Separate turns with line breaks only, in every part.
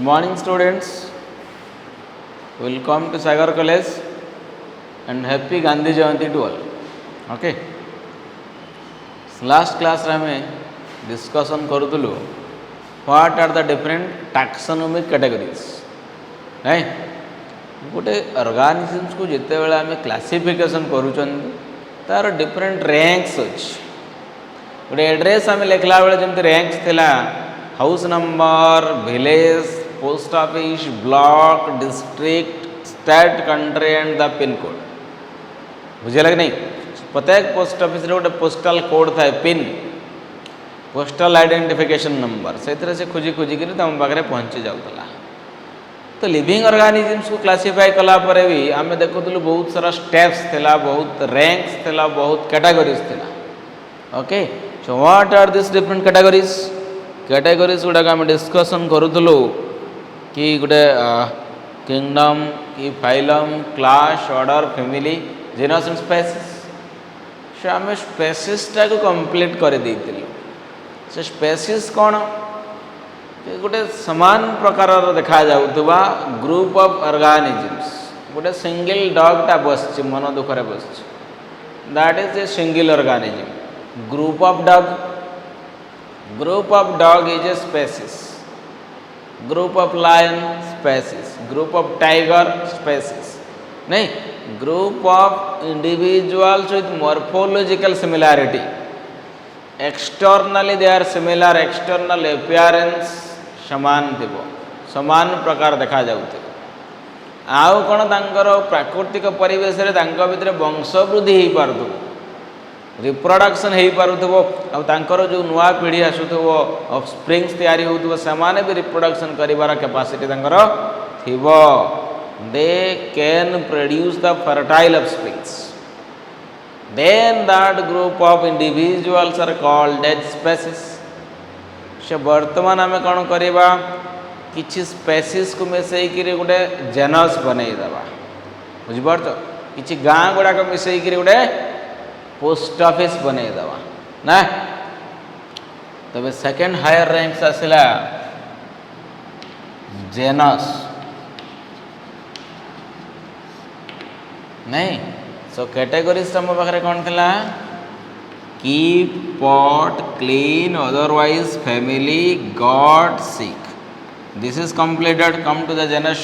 Good morning, students. Welcome to Sagar College and happy Gandhi Jayanti to all. Okay. Last class में discussion करूँ what are the different taxonomic categories. नहीं गोटे organisms को जिते बेला आम classification करूँ तार डिफरेंट रैंक्स अच्छे गोटे एड्रेस आम लिखला बेले जमी रैंक्स थिला house number village post office block district state country and the pin code बुझे कि नहीं प्रत्येक पोस्ट ऑफिस रे गोटे पोस्टल कोड थाए पिन पोस्टल आइडेंटिफिकेशन नंबर से खोजी खोजिक तुम पाखे पहुँची जाऊला तो लिविंग ऑर्गेनिजम्स को क्लासीफाई कला परे भी आम देखुलु बहुत सारा स्टेप्स थिला बहुत रैंक्स थिला बहुत कैटेगरीज थिला okay so what are this different categories गुड़ाक आम डिस्कसन करूँ कि गोटे किंगडम कि phylum class order family genus and species so आम स्पेसीसटा को कंप्लीट कर देइतिलु से स्पेसीज कौन गोटे समान प्रकार देखा जाउतबा ग्रुप ऑफ ऑर्गेनिजम्स गोटे सिंगल डॉगटा बस मन दुखरे बस that is a single organism group of dog is a species group of lion species group of tiger species नहीं group of individuals with morphological similarity externally they are similar external appearance समान थिबो समान प्रकार देखा जाउथे आउ कोन तांकर प्राकृतिक परिवेश रे तांका भितर वंश वृद्धि हेई पारथु रिप्रोडक्शन हेई पारुथबो आ तांकर जो नुआ पीढ़ी आसुथबो ऑफस्प्रिंग्स तयारी होउथबो समाने भी रिप्रोडक्शन करिवार कैपेसिटी तांकर थिबो they can produce the fertile offsprings then that group of individuals are called as species से वर्तमान आम कौन करवा किसी स्पेसीज को मिसईकि गोटे जेनस बनईदेवा बुझिपार किसी गाँ गुड़ाक मिसईकि गोटे पोस्ट ऑफिस बनईदेवा ना तब सेकेंड हायर रैंक्स आसला जेनस नहीं सो कैटेगरीज तुम पाखे कौन थिला keep pot clean otherwise family god seek this is completed come to the genus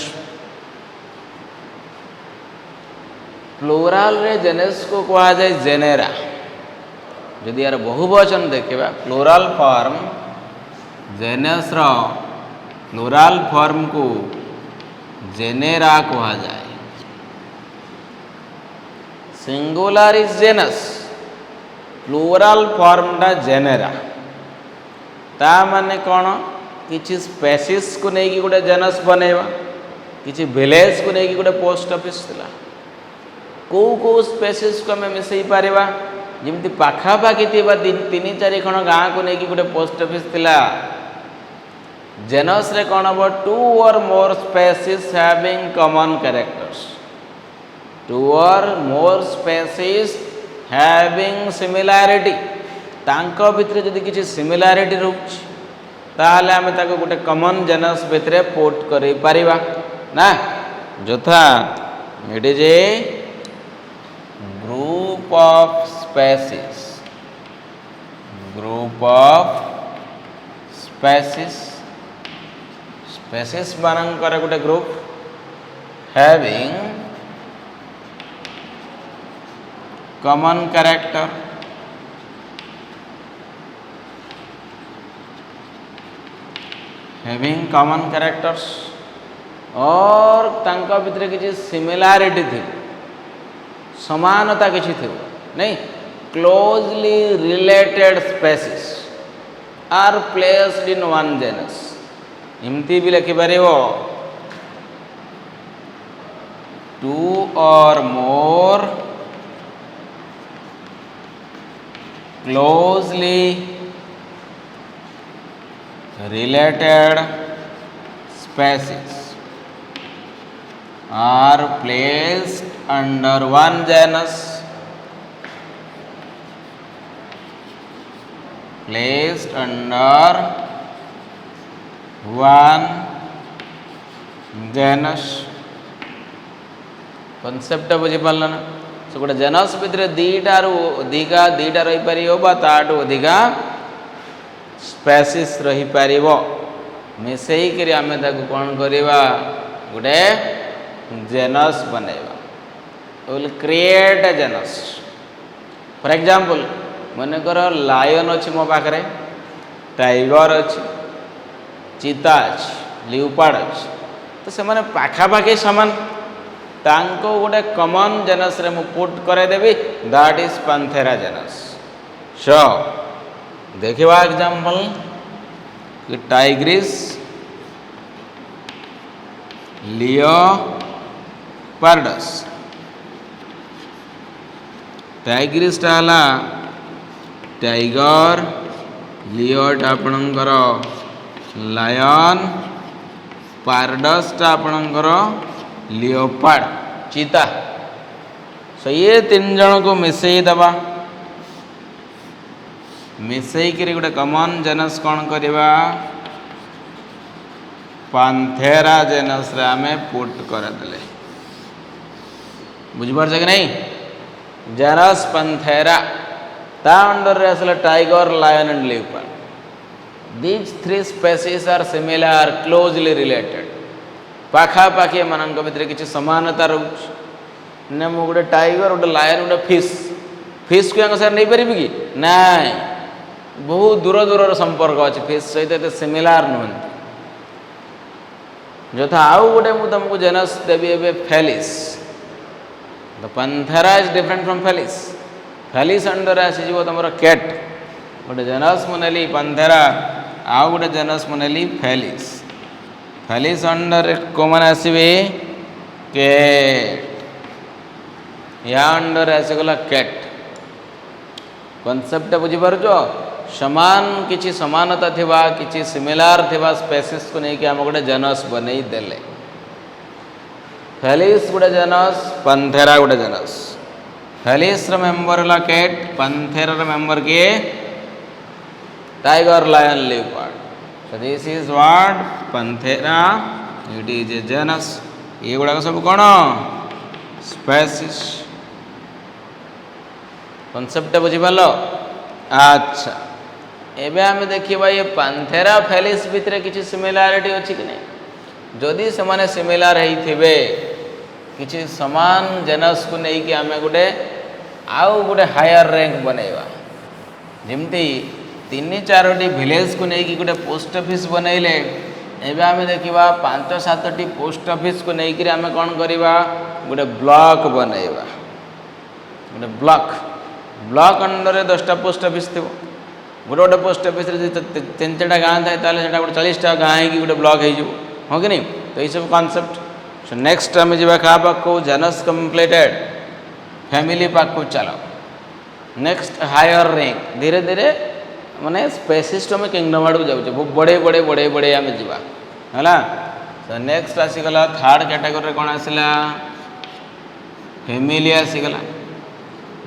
plural रे जेनस को कहा जाए जेनेरा यदि यार बहुवचन देखा प्लूराल फॉर्म जेनस रो प्लूराल फॉर्म को जेनेरा कहा जाए सिंगुलर इज जेनस प्लूराल फॉर्मटा जेनेरा ता माने कौन किसी स्पेसीज को लेकिन गोटे जेनस बनैबा किसी विलेज को लेकिन गोटे पोस्ट ऑफिस थिला को स्पेसीज को आम मिसई पारिबा जमती पाखापाखि थिबा तीन चारि खण गाँ को लेकिन गोटे पोस्ट ऑफिस थिला जेनस रे कौन हम two or more species having common characters two or more species having similarity तांको भितर जदि किसी सिमिलैरिटी रोच ताहले आमे ताको गोटे कॉमन जेनस भितर पोट करि परिबा ना जोथा it is a group of species मानकर गोटे group having common character having common characters और तांका भितर किसी सिमिलैरिटी थी समानता किसी थी नहीं closely related species are placed in one genus इमती भी लिखिपार two or more closely related species are placed under one genus placed under one genus concept बुझीपार ना सो गोटे जेनस भितर दीटारू अधिका दीटा रही पार ताठू अधिका स्पेसीस रही पार मिसेक आम कौन करवा गोटे जेनस बनैबा will create a genus for example मनकर लायन अच्छी मो पाखे टाइगर अच्छी चीता अच्छी लियोपार्ड अच्छी तो से मैंने पाखापाखि सामान तांको गोटे कॉमन जेनस रे मु पुट करदेवी that is Panthera genus so देखिवा एग्जांपल कि टाइग्रिस लियोपार्डस टाइग्रिस टाला टाइगर लियोट आपणकर लायन पार्डस टा आपणकर लियोपार्ड चीता सो ये तीन जन को मिसई दबा मिसईक गोटे कॉमन जेनस कौन करवा पैंथेरा जेनस रे आमे पुट करदेले बुझिपार कि नहीं जेनस पैंथेरा ता अंडर रे असले tiger lion and leopard these three species are similar closely related पाखापाखि एମାନଙ୍କ ଭିତରେ କିଛି ସମାନତା ରହୁଛି ନା ମୁଁ ଗୋଟେ ଟାଇଗର ଗୋଟେ ଲାୟନ ଗୋଟେ ଫିସ୍କୁ ୟାଙ୍କ ସାର୍ ନେଇପାରିବି କି ନାଇଁ ବହୁତ ଦୂର ଦୂରର ସମ୍ପର୍କ ଅଛି ଫିସ୍ ସହିତ ଏତେ ସିମିଲାର ନୁହନ୍ତି ଯଥା ଆଉ ଗୋଟେ ମୁଁ ତୁମକୁ ଜେନସ୍ ଦେବି ଏବେ Felis the Panthera is different from Felis Felis ଅଣ୍ଡରରେ ଆସିଯିବ ତୁମର କ୍ୟାଟ୍ ଗୋଟେ ଜେନସ୍ ମୁଁ ନେଲି ପାନ୍ଥେରା ଆଉ ଗୋଟେ ଜେନସ୍ ମୁଁ ନେଲି ଫେଲିସ୍ फैलिस अंडर कौन आसवे कैट या अंडर आसगला कैट कनसेप्ट बुझीपार समान किसी समानता थिबा किसी सिमिलार थिबा स्पेसीस को लेकिन आम गोटे जेनस बनई देले फैलिस गोटे जेनस पैंथेरा गोटे जेनस फैलिस र मेंबर है कैट पैंथेरा र मेंबर किए tiger lion leopard so this is what Panthera it is a genus ये गुड़ाक सब कौन स्पेसीज कनसेप्ट बुझीपार अच्छा एबे आम देखा ये पैंथेरा फैलिस भितर किसी सिमिलारिटी अच्छी कि नहीं जदि से माने सिमिलार होइथिबे किसी समान जेनस को लेकिन आम गोटे आउ गोटे हायर रैंक बनैबा जेमती तीन चारोटी विलेज को लेकिन गोटे पोस्ट ऑफिस बनैले एबे आम देखा 5-7टी पोस्ट ऑफिस को लेकिन आम कौन करवा गोटे ब्लॉक बनैबा गोटे ब्लॉक अंडर 10टा पोस्ट ऑफिस थी गोटे गोटे पोस्ट ऑफिस 3-4टा गाँ थाए ताले सेटा गोटे 40टा गाँ ही गोटे ब्लॉक हो हाँ कि नहीं तो ये सब कॉन्सेप्ट सो नेक्स्ट आम जा क्या पाक जेनस कंप्लीटेड फैमिली पाक चलो नेक्स्ट हायर रैंक धीरे धीरे माने स्पेसीज आम किंगडम आड़ जाऊे बढ़े बढ़े बढ़े बढ़े आम जा है नेक्स्ट आसीगला थर्ड कैटेगरी कौन आसला फैमिली आसीगला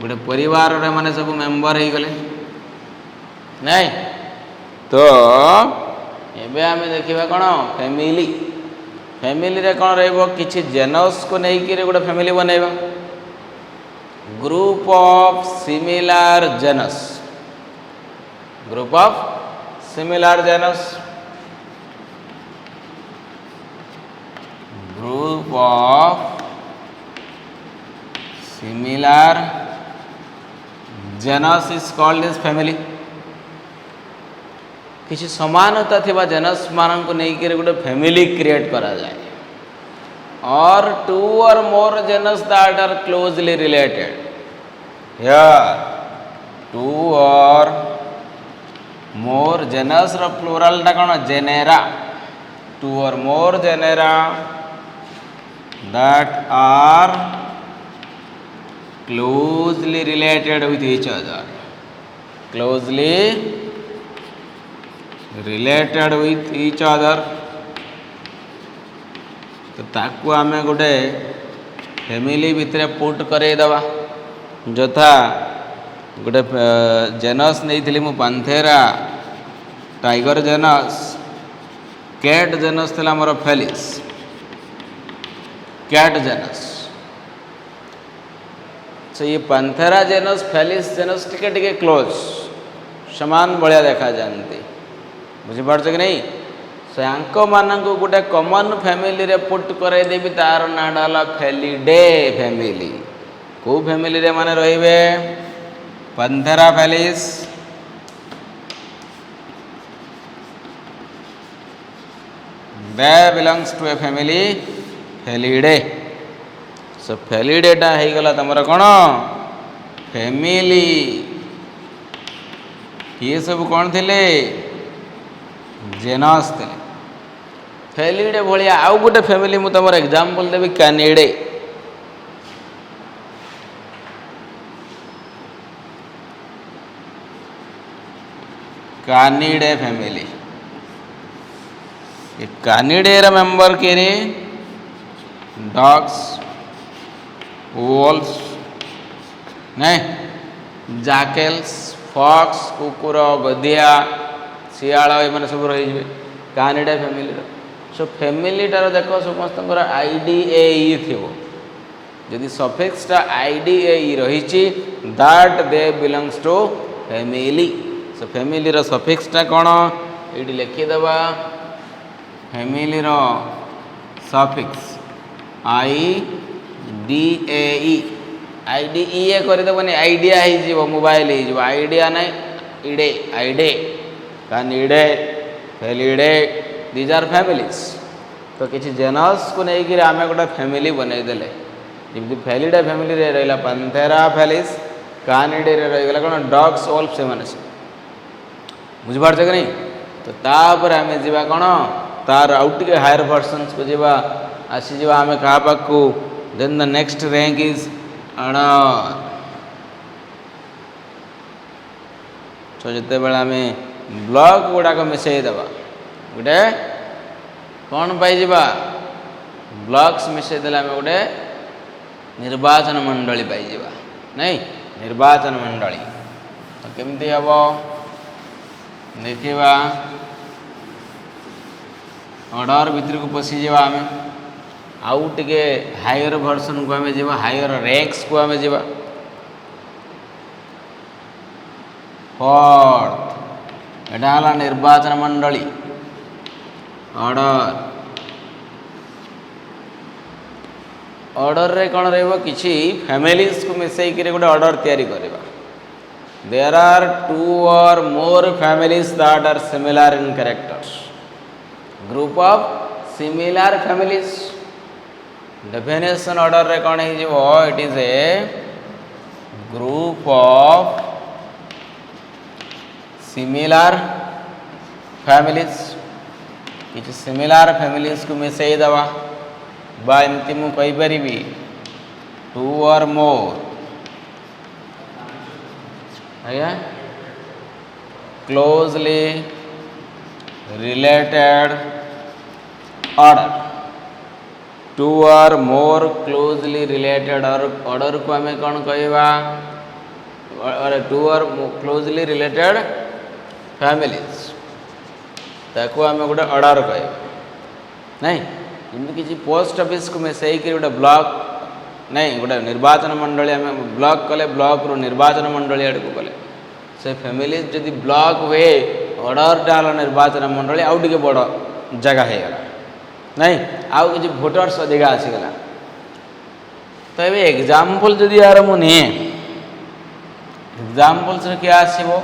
गोटे परिवार रे माने सब मेंबर हो गले नहीं तो एबे आम देखा कौन फैमिली फैमिली रे कौन रहिबो किछि जेनस को लेकिन गोटे फैमिली बनैबा group of similar genus group of similar genus group of similar genus is called as family किसी समानता थिबा जेनस मान को लेकिन गोटे फैमिली क्रिएट करा जाए और 2 or more genus that are closely related here 2 or more genus र प्लूरल टा कौन genera 2 or more genera that are closely related with each other closely related with each other तो ताकू आम गोटे फैमिली भितर पुट करवा यथा गोटे जेनस नहीं मु Panthera tiger genus cat genus थिला मोर फैलिस कैट जेनस। सो ये पैंथेरा जेनस फेलिस जेनस टिके टिके क्लोज समान भाया देखा जाती बुझीपार कि नहीं। से मानक गोटे कमन फैमिली रे पुट करदेवी तार नाड़ा फेलिडे फैमिली। को फैमिली रे माने रहिबे Panthera Felis they belongs to a family Felidae. So फेलिडेटा हो गला तुमर कौन फैमिली। ये सब कौन थे जेनस थे। फेलिडे भाया आउ गोटे फैमिली मु तुम एग्जांपल देवी कैनिडे। कानिडे फैमिली कानिडे मेंबर के रे डॉग्स वोल्स नहीं जाकेल्स फॉक्स कुकुर गधिया शियाल ये सब रही कानिडे फैमिली। सो फैमिलीटार देख समस्त आईडीएई थी जदि सफिक्सटा आईडीएई रही that they belongs to family. So family रो सफिक्सटा कौन ये लिखिदेवा फैमिली रो सफिक्स आईडीएई आईडीईए करदेवनी आइडिया हो मोबाइल हो आइडिया ना idae idae Canidae Felidae these are families. तो किसी जेनस को लेकिन आम गोटे फैमिली बनईदे जमी फेलिडे फैमिली रे रहा पैंथेरा फेलिस कानिडे रे रहीगला कौन डॉग्स वोल्फ से माने बुझीपार कि नहीं। तो तापर आम जा कौन तार आउ टे हायर वर्सन्स को जावा आसी आम क्या पाक then the next rank is order. तो जिते बड़े आम ब्लॉक गुड़ाक मिसईदेवा गोटे कौन पाई ब्लॉक्स मिसईदे आम गोटे निर्वाचन मंडली पाई नहीं निर्वाचन मंडली। तो केमती हम देखा ऑर्डर भितर को पशि जा आम आउ टे हायर वर्सन को आम जा हायर रैंक्स को आम जा फोर्थ एटा हला निर्वाचन मंडली ऑर्डर। ऑर्डर रे कौन रही फैमिलीज को मिसई गोटे ऑर्डर तैयारी करवा। There are two or more families that are similar in characters group of similar families. Definition order रे कौन हो it is a group of similar families. किसी सिमिलर फैमिलीज को मिसई दवा बा एमती मुझे टू और मोर आया closely related order to or more closely related order को आम कौन कहवा टू और क्लोजली रिलेटेड फैमिलीज ताको आम गोटे ऑर्डर कह नहीं जमी किसी पोस्ट ऑफिस को मिसई गोटे ब्लॉक नहीं गोटे निर्वाचन मंडली आम ब्लॉक कले ब्लॉक रू निर्वाचन मंडली आड़ को गले से फैमिलीज जदि ब्लॉक हुए ऑर्डरटा हल निर्वाचन मंडली आउ टे बड़ जगह हो गला नहीं आउ किसी भोटर्स अधिका आसीगला। तो ये एग्जाम्पल जदि यार मुझे एग्जाम्पल्स क्या आसो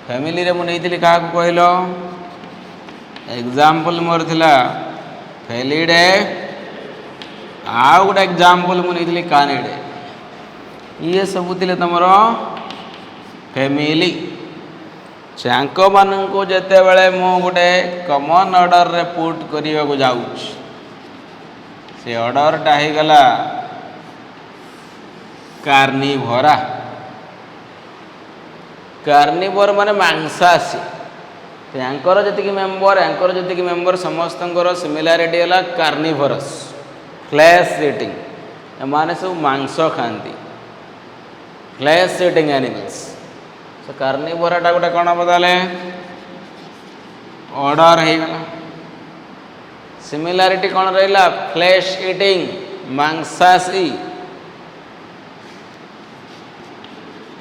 फैमिली रे मुझे क्या कहल एग्जाम्पल मोर थिला फेलिडे आउ गोटे एग्जाम्पल मुझे कानिडे ये सब थे तुम फैमिली। चांक मानक जिते बड़े मु गोटे कमन ऑर्डर रे पुट करने को जाऊँ से ऑर्डरटा हो गला कार्निभोरा। कार्निभोर माने मांसासी यांकर जी मेंबर समस्त सिमिलारिटी है कार्निभोरस फ्लैश ईटिंग एमाने सब मांस खाती फ्लैश ईटिंग एनिमल्स। सो कार्निभोराटा गोटे कौन बदले ऑर्डर हो गला सिमिलारिटी कौन रहा फ्लैश इटिंग मांसासी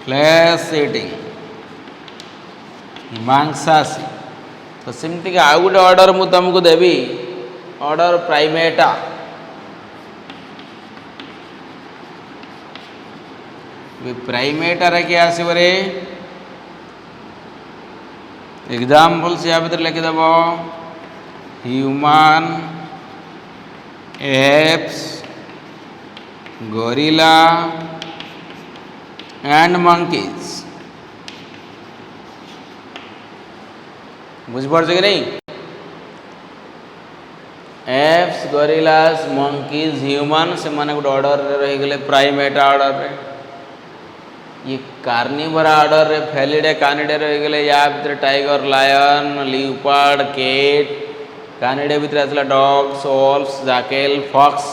फ्लैश इटिंग मांसासी तो सेमती आउ गोटे ऑर्डर मु तुमको देवी ऑर्डर प्राइमेटा प्राइमेटा रे क्या आसो रे एग्जाम्पल्स या भीतर लिखिदेव human apes gorilla and monkeys बुझिपार कि नहीं एप्स गोरिल्लास मंकीज ह्यूमन से माने गोटे ऑर्डर रे रही गले प्राइमेटा ऑर्डर रे ये कार्निवोरा ऑर्डर रे फेलिडे कानिडे रही गले या भीतर टाइगर लायन लियोपार्ड कैट कानिडे भीतर आसला डॉग्स वॉल्व्स जैकल फॉक्स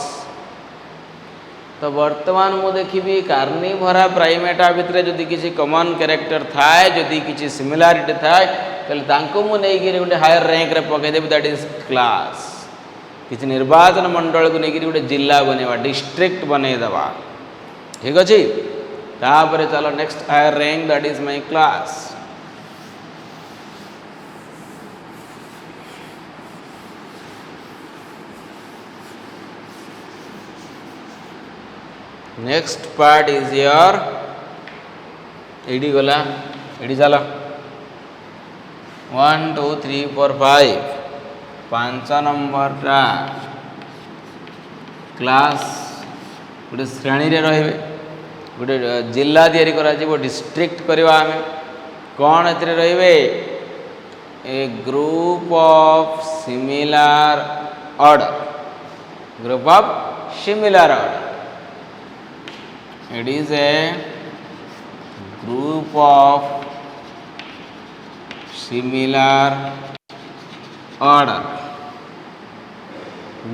तो वर्तमान मु देखी कार्निवोरा प्राइमेटा भितर जदि किसी कॉमन कैरेक्टर थाए जदि किसी सिमिलारिटी थाए ताले तांको मु नै गिरे गोटे हायर रैंक रे पके देबी दैट इज क्लास किसी निर्वाचन मंडल को नहीं गोटे जिला बनेवा डिस्ट्रिक्ट बने देवा ठीक अच्छे तापर चलो next higher rank that is my class next part is your एडी गला एडी चलो 1 2 3 4 5 5 नंबर टा क्लास गोटे श्रेणी रे रहिबे गोटे जिला तैयारी करा जीवो डिस्ट्रिक्ट करवा आमे कौन एतरे रहिबे a group of similar order group of similar order it is a group of similar order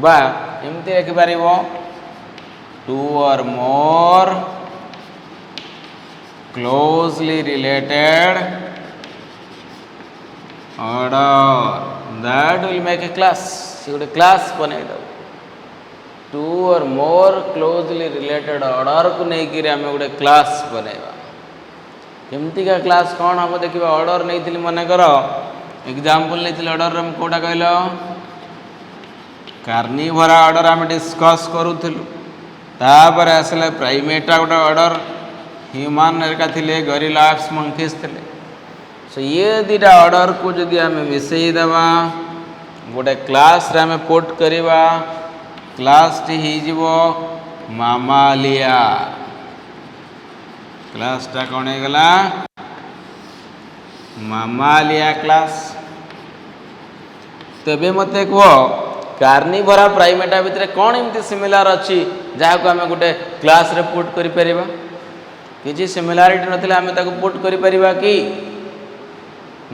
बा एमती लिखिपर 2 or more closely related order that will make a class से गोटे क्लास बने 2 or more closely related order को लेकिन आम गोटे class बनेवा केमती का क्लास कौन हम देखा ऑर्डर नहीं मन कर एग्जाम्पल नहीं ऑर्डर में कौटा कहल कार्निवोरा ऑर्डर आम डिस्कस करूँ तापर आसला प्राइमेटा गोटे ऑर्डर ह्यूमन एरिका थिले गोरिल्लास मंकीज थिले सो ये दुटा ऑर्डर को जदि आम मिसईदेवा गोटे क्लास रे आम पुट करवा क्लास टी हो मामालिया क्लास टा कौन है गला मामालिया क्लास तेबे मते कहो कार्निवोरा प्राइमेटा भितर कौन एमती सिमिलर अच्छी जहाँ को आम गोटे क्लास रे पुट करि परिबा किसी सिमिलारिटी नथिले आम ताको पुट करि परिबा कि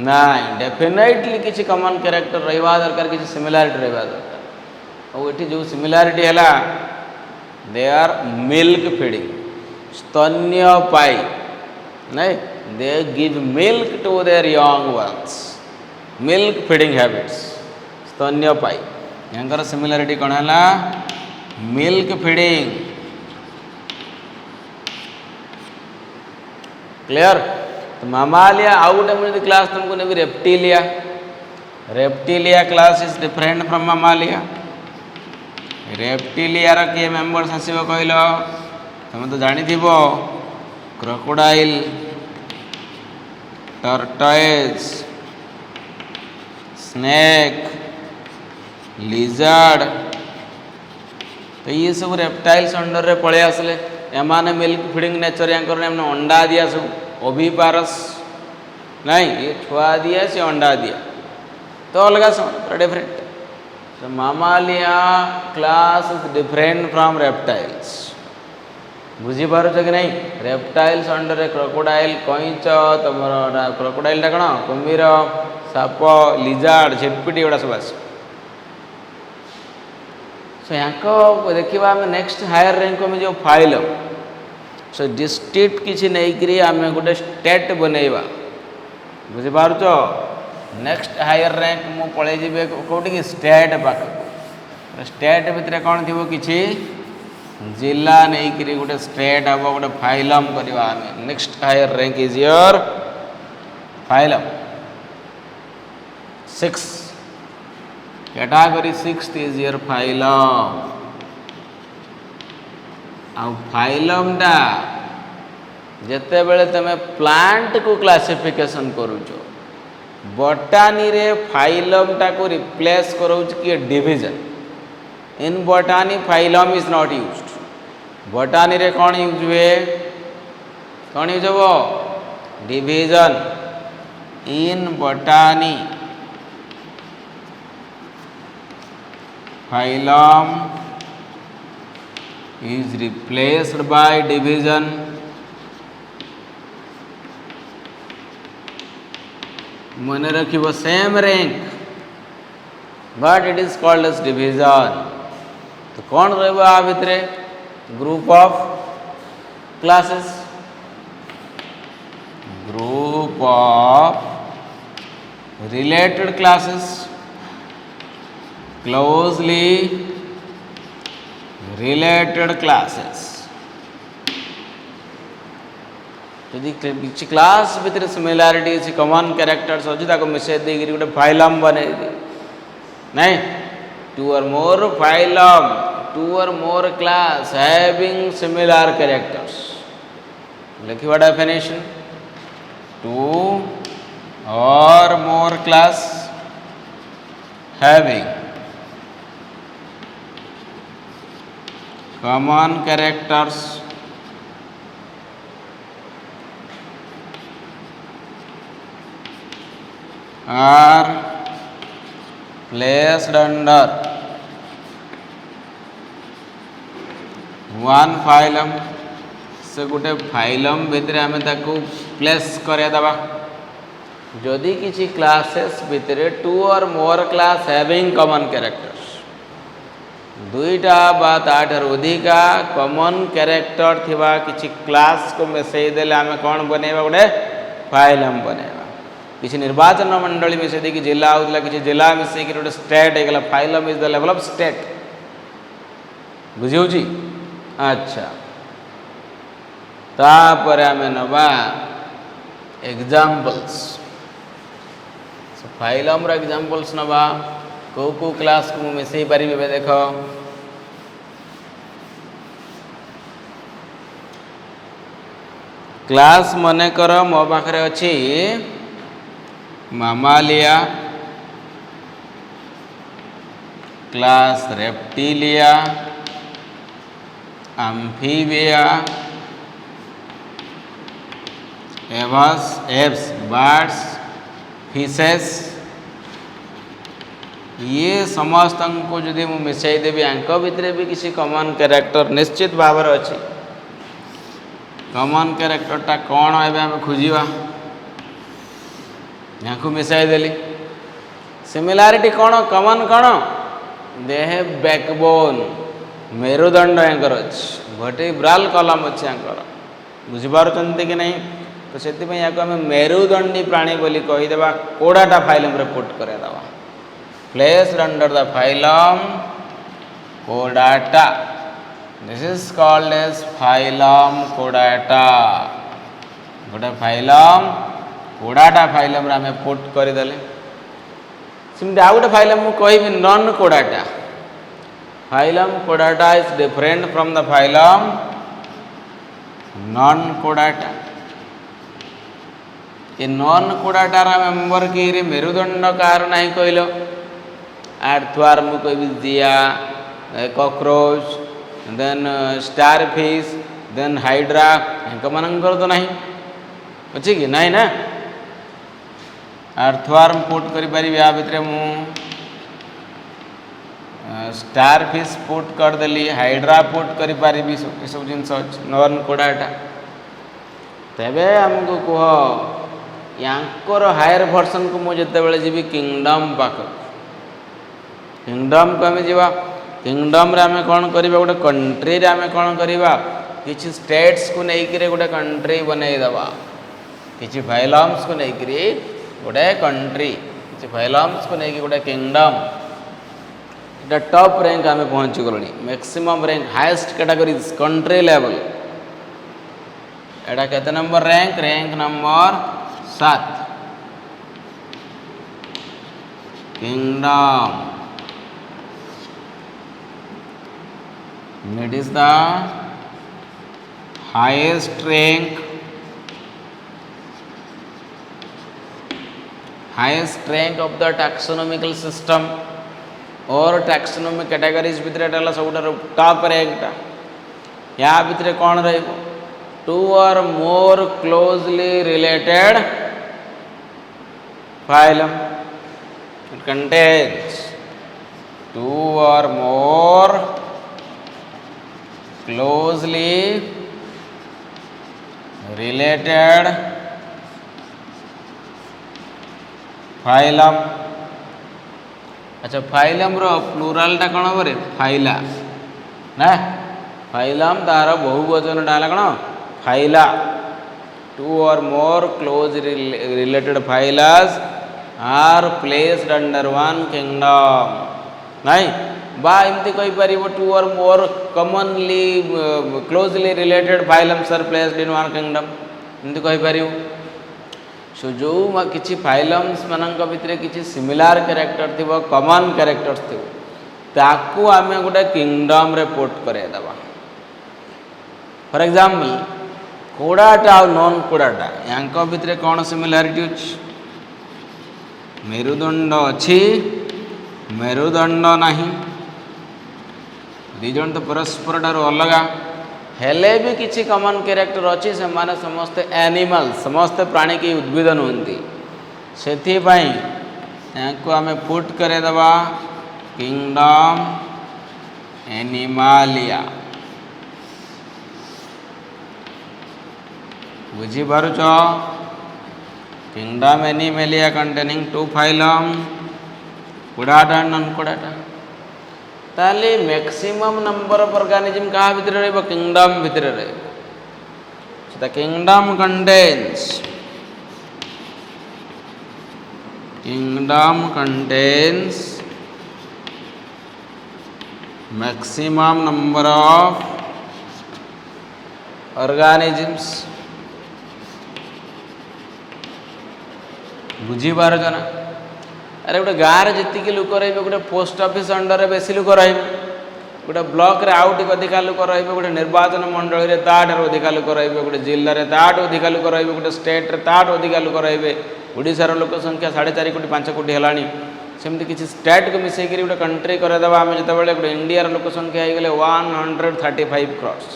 नाइ डेफिनेटली किसी कॉमन कैरेक्टर रहिबा दरकार किसी सिमिलारिटी रहिबा दरकार और एठी जो सिमिलारिटी हैला दे आर मिल्क फीडिंग स्तन्यपायी नहीं they give milk to their young ones milk feeding habits स्तन्यपायी यहाँ सिमिलारिटी कौन है मिल्क फीडिंग क्लियर तो मामालिया आउ गोटे मुझे क्लास तुमको नेबी Reptilia Reptilia class is different from Mammalia Reptilia रा किए मेंबर्स आसीबो कहलो तुम तो जानी थीबो क्रोकोडाइल टर्टोइज स्नेक लिजर्ड तो ये सब रेप्टाइल्स अंडर रे पड़े आसले एमाने मिल्क फीडिंग नेचर यांकर एमने अंडा दिया सब ओविपारस नहीं ये छुआ दिया से अंडा दिया तो अलग सब different so Mammalia class is different from reptiles बुझी पारुछ कि नहीं रेप्टाइल्स अंडर क्रोकोडाइल कईच तुम क्रोकोडाइल टा कौन कुम्भीर साप लिजार्ड झेटपिटी एगुड़ा सब आस सो यहाँ देखा आम नेक्स्ट हायर रैंक में जो फाइलम सो डिस्ट्रिक्ट किसी नहीं आम गोटे स्टेट बनइबा बुझिपारुछ नेक्स्ट हायर रैंक मु पलैजी कौटी स्टेट पाख स्टेट भितर कौन थी किसी जिला नहीं करी गोटे स्टेट हम गोटे फाइलम करवा next higher rank is your phylum 6 category 6 is your phylum आ फाइलम टा जिते बेले तमे प्लांट को क्लासिफिकेशन करूच बटानी रे फाइलम टा को रिप्लेस करोच कि division in botany phylum is not used botany रे कौन यूज हुए कौन यूज हो division in botany phylum is replaced by division मन रखिबो same rank but it is called as division तो कौन रहबो आ भितरे group of classes group of related classes closely related classes यदि किसी क्लास भितर सिमिलारिटी अच्छी कॉमन कैरेक्टर्स अच्छी ताको मिसई दे गोटे फाइलम बने नहीं to or more phylum two or more class having similar characters लिखिवा definition two or more class having common characters are placed under one phylum से गोटे फाइलम भितर आम प्लेस करदेबा जदि किसी क्लासेस भितर to or more class having common characters दुईटा बा ताठार अधिका कॉमन कैरेक्टर थिबा किसी क्लास को मिसई देले आमे कौन बनेबा गोटे फाइलम बनेबा किसी निर्वाचन मंडली मिसई दे कि जिला होतला किसी जिला मिसई कि गोटे स्टेट हे गला phylum is the level of state बुझियो जी अच्छा तापर आमे नबा एग्जांपल्स फाइलम रो एग्जांपल्स नबा को क्लास को मिसई पारि देख क्लास मन कर मो पाखे अच्छी Mammalia class Reptilia Amphibia Aves apes birds fishes ये समस्त को जदि मु मिसई देवी आंक भितर भी किसी कॉमन कैरेक्टर निश्चित भाव अच्छी कॉमन कैरेक्टरटा कौन है आम खोजा यहाँ को मिसाई देली सिमिलारिटी कौन कॉमन कौन दे हैव बैकबोन मेरुदंड यांकर अच्छी वर्टिब्रल कॉलम अच्छी यांकर बुझिपारुचंती कि नहीं तो से आम मेरुदंडी प्राणी बोली कहीदेवा कोड़ाटा फाइलम रे put करदेवा placed under the phylum कोडाटा this is called as phylum कोडाटा गोटे फाइलम कोडाटा फाइलम रे आमे पुट करदेले सिमती आउ गोटे फाइलम मु कहबी non कोडाटा phylum कोडाटा is different from the phylum non कोडाटा ये नॉन कोडाटार मेम्बर कि मेरुदंड कार ना कहल आर्थवार्म कह दिया cockroach then starfish then hydra इनकर तो नहीं अच्छी कि नहीं ना अर्थवार्म पुट करी या भितर मु स्टारफिश पुट करदेली हाइड्रा पुट करी पारिबी सब जिनस नॉन कोडाटा तेबे हमको कह यांकर हायर वर्सन को मुझे जिते जी किंगडम पाख किंगडम को आम जा किंगडम रे आम कौन करवा गोटे कंट्री रे आम कौन करवा किसी स्टेट्स को लेकर गोटे कंट्री बनईदवा किसी फाइलम्स को लेकर गोटे कंट्री किसी फाइलम्स को लेकर गोटे किंगडम टॉप रैंक आम पहुँची गलुणी maximum rank highest categories country level एटा केते number rank rank number 7 kingdom it is the highest rank of the taxonomical system और taxonomic categories भितर एटा सब टॉप रैंक या भितर कौन रहिबो to or more closely related phylum it contains two or more closely related phylum अच्छा phylum रो plural टा कौन बरे फाइला ना फाइलम तार बहुवचन टा कौन phyla two or more close related phylas are placed under one kingdom नहीं बा एमती कही पार two or more commonly closely related phylums are placed in one kingdom एमती कही पार सो जो किसी फाइलम्स मानक भितर किसी सिमिलार कैरेक्टर थी कॉमन कैरेक्टर्स थी ताकू आम गोटे किंगडम रे पुट करदेबा फॉर एग्जांपल कोड़ाटा और नॉन कोड़ाटा या भितर कौन सिमिलारिटी अच्छी मेरुदंड अच्छी मेरुदंड नहीं दिजन तो परस्पर ठार अलग हेले भी किसी कॉमन कैरेक्टर अच्छी से माने समस्ते एनिमल समस्ते प्राणी की उद्भिद नुहति से आम put करदेबा kingdom Animalia बुझीपारुच kingdom Animalia containing two phylum कोड़ाटा non कोड़ाटा ताले मैक्सिमम नंबर ऑफ ऑर्गेनिज्म कहाँ भितर रहिबो किंगडम भितर रहिबो so the kingdom contains maximum number of organisms बुझी पार जना अरे गोटे गाँव में जी लोक रे गोटे पोस्ट ऑफिस अंडर बेसी लोक रे गोटे ब्लॉक रे आउट अधिका लोक रे गोटे निर्वाचन मंडल रे ताठार अधिका लोक रे गोटे जिले में ताठू अधिका लोक रे गोटे स्टेट रे ताठू अधिका लोक रे ओडिशार लोक संख्या 4.5 कोटी 5 कोटी है सेमती किसी स्टेट को मिसेक गोटे कंट्री करदेबा आम जो गोटे इंडिया लोक संख्या हो गले 135 क्रॉस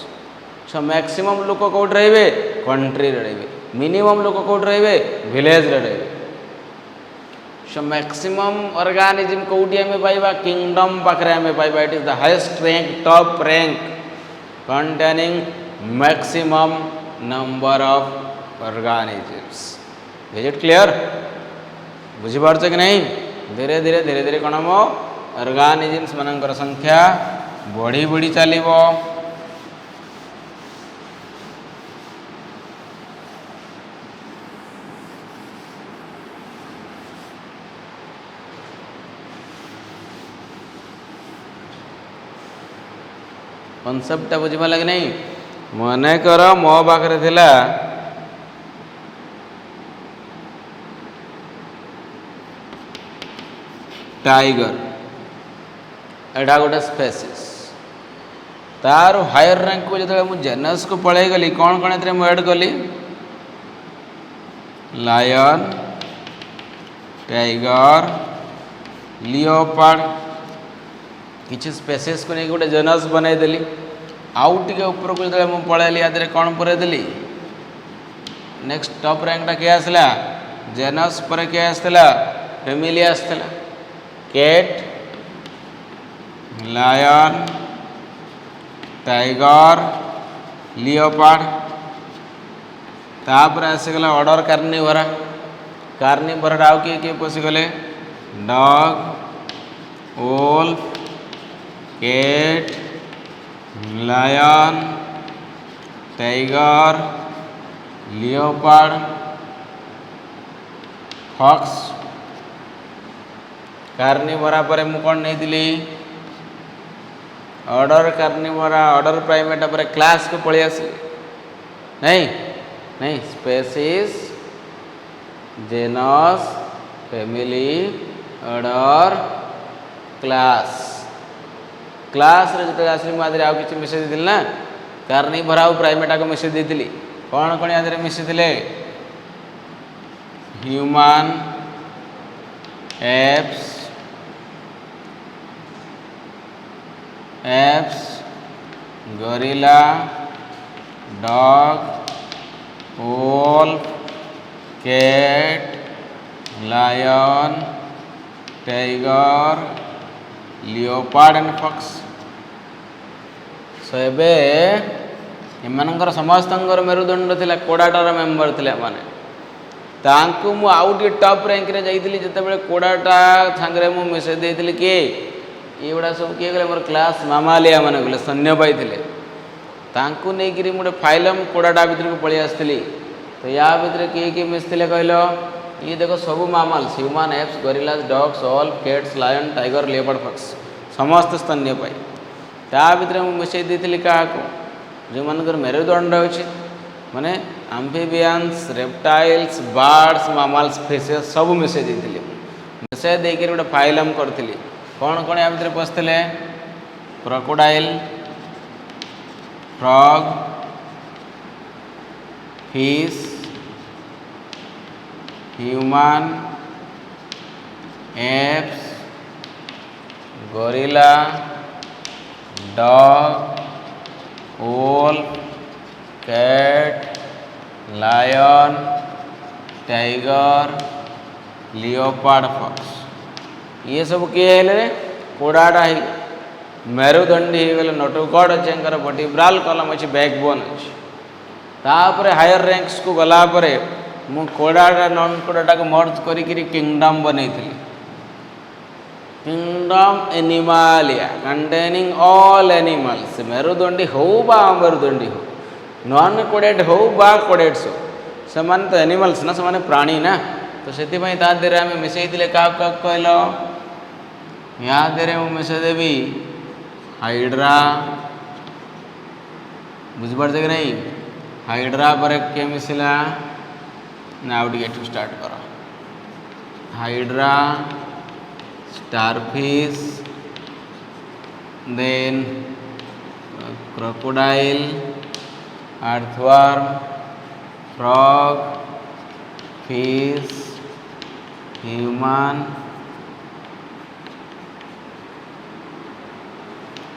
सो मैक्सिमम लोक कौट रे कंट्री रे मिनिमम लोक कौट रे विलेज रे सो मैक्सिमम ऑर्गेनिज्म कौटी आम पाइबा किंगडम पाखे आम पाइबा it is the highest rank top rank containing maximum number of organisms is it clear बुझीपार कि नहीं धीरे धीरे कौन हम ऑर्गेनिजम्स मानकर संख्या बढ़ी बढ़ी चलो कनसेप्टा बुझा लगे नहीं मन कर मो पाखे थिला टाइगर एटा गोटे स्पेसीस तार हायर रैंक को जो मुझे जेनस को पढ़े गली कौन कौन ए ऐड कली लायन टाइगर लियोपार्ड किसी स्पेसीस को नहीं गोटे जेनस बनईदेली आउ टे ऊपर को जो मुझे पलैली या कौन पुरेदेली नेक्स्ट टॉप रैंकटा किए आसला जेनस पर किए आसला फैमिली आसला कैट लायन टाइगर लियोपार्ड तापर आसीगला ऑर्डर कार्निवोरा कार्निवोरा आउ किए किए पशिगले dog wolf cat lion tiger leopard fox Carnivora पर मु कौन नहीं ऑर्डर कार्निवोरा ऑर्डर प्राइमेटा पर क्लास को पलि आसिले नहीं नहीं species genus family order class class रे जते आसिले मादरे आउ किछि मिसे दिथिल ना कार्निवोरा आउ प्राइमेटा को मिसे देथिली कोन कोन यादरे मिसे दिले human apes gorilla dog wolf cat lion tiger leopard and fox so एबे एमानकर समस्तंकर मेरुदंड थिला कोडाटार मेंबर थिले माने तांकु मु आउट टॉप रैंक रे जाइतिली जते बेले कोडाटा सांगरे मु मेसेज देइतिली के एगुड़ा सब किए गले मोर क्लास मामालिया माने गले सैन्य पाइथिले तांकु नै गिरी मोटे फाइलम कोडाटा भीतर को पळि आस्तिली तो या भीतर किए मिसथिले कहलो ये देखो सब mammals human apes gorillas dogs wolf cats lion tiger leopard fox समस्त स्तन्य पाई ता भीतर मु मेसेज देइतिली काको जो मानकर मेरुदंड अछि माने amphibians reptiles birds mammals fishes सब मेसेज देइतिली मेसेज देके गोटे फाइलम करथिली कौन कौन या भीतर पसथिले crocodile frog fish human apes gorilla dog wolf cat lion tiger leopard fox ये सब किए हेले कोडाटा ही मेरुदंडी ही गले नोटोकॉड अच्छे वर्टिब्रल कॉलम अच्छी बैकबोन अच्छी तापर हायर रैंक्स को गला परे मु कोडाटा नॉन कोडाटा को मर्ज करी किंगडम बनैथिली kingdom Animalia containing all animals मेरुदंडी हो बा मेरुदंडी हो नॉन कोडेड हो बा कोडेड्स हो समान तो एनिमल्स ना समान प्राणी ना तो से देहरे आम मिसईले क्या कहल या देहरे मु मिसई देवी हाइड्रा बुझिपारे कि नहीं हाइड्रा पर किए मिसला ना आउ टे स्टार्ट कर hydra starfish then crocodile earthworm frog fish human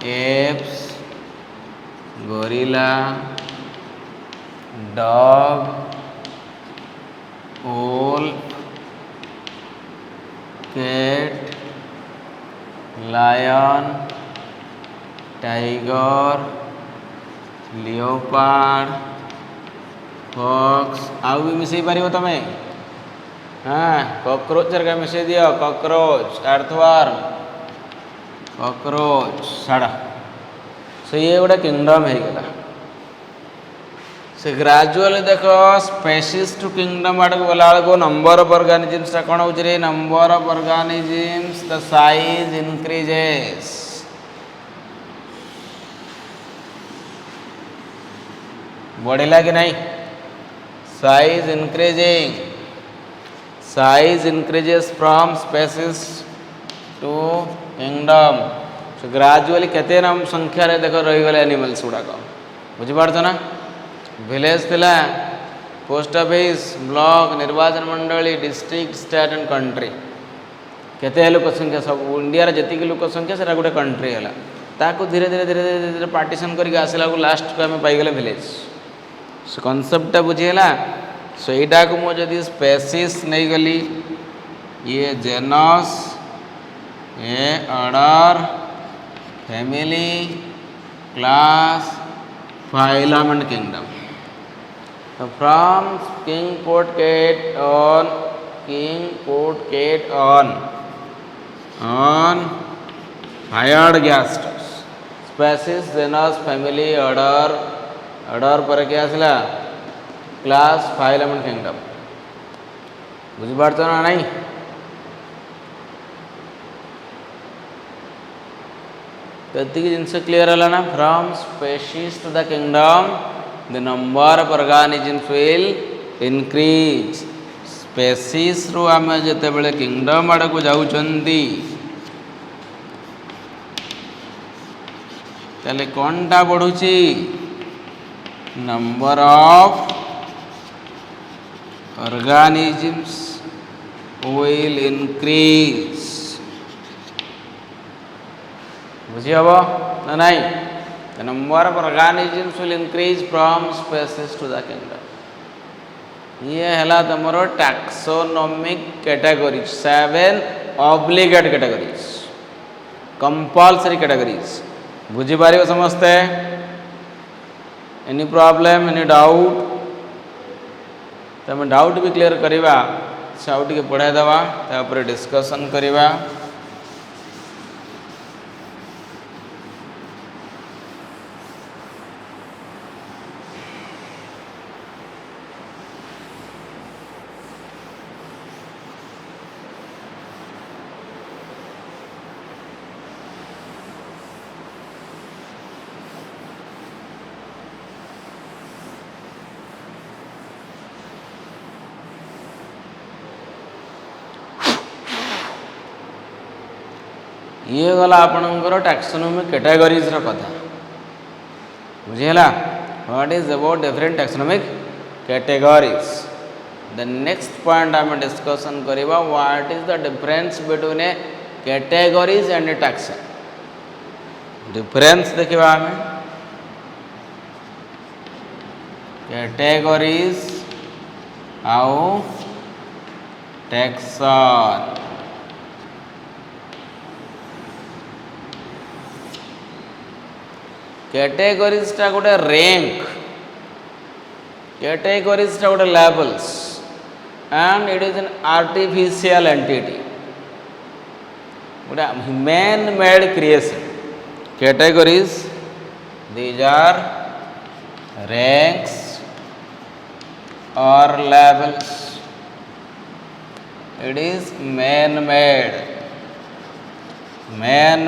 apes gorilla dog wolf cat lion tiger leopard fox आउ भी मिसई पार तुम हाँ कॉकरोच का मिसई दियो कॉकरोच अर्थवर्म कॉकरोच साड़ा से ये गोटे किंगडम हो गला से ग्राजुअली देख स्पेसीज टू किंगडम आड़ को गला बेलू नंबर ऑफ ऑर्गेनिजम्स कौन हो number of organisms the size increases बढ़ेगा कि नहीं size increases from species to kingdom so gradually केते नाम संख्या रे देख रही गले एनिमल्स गुड़ाक बुझीपार ना विलेज थिला पोस्ट ऑफिस ब्लॉक निर्वाचन मंडली डिस्ट्रिक्ट स्टेट एंड कंट्री केते लोक संख्या सब इंडिया जी लोक संख्या से गोटे कंट्री है ताकू धीरे धीरे धीरे धीरे धीरे पार्टीशन करके आसला लास्ट को आम पाईगले विलेज से कनसेप्टा बुझीगला सो यटा को मुझे स्पेसीज नहीं गली ये genus a order family class phylum and kingdom from king coat cat on hired guests species genus family order पर क्या आसला क्लास फाइलम एंड किंगडम बुझीपार ना नहीं कति जिनस क्लियर है ना from species to the kingdom the number of organisms will increase species रु आम जिते बड़े किंगडम आड़ को जाउछंती ताले कौनटा बढ़ुची number of organisms will increase बुझी हम ना नहीं the number of organisms will increase from species to the kingdom ये हला तमरो taxonomic categories 7 obligate categories compulsory categories बुझी पारियो समझते any problem any doubt तो आम डाउट भी क्लियर करवा से आउ टे पढ़ाई देवा तापर डिस्कसन करवा ये गला आपणकर टैक्सोनॉमिक कैटेगरीज रो कथा बुझीला what is about different taxonomic categories the next point आम डिस्कशन करवा what is the difference between a categories and a taxon difference देखा आम कैटेगरीज आउ टैक्सन कैटेगरीज टा गोटे रैंक कैटेगरीज टा गोटे levels and it is an artificial entity गोटे man made creation categories these are ranks or levels it is man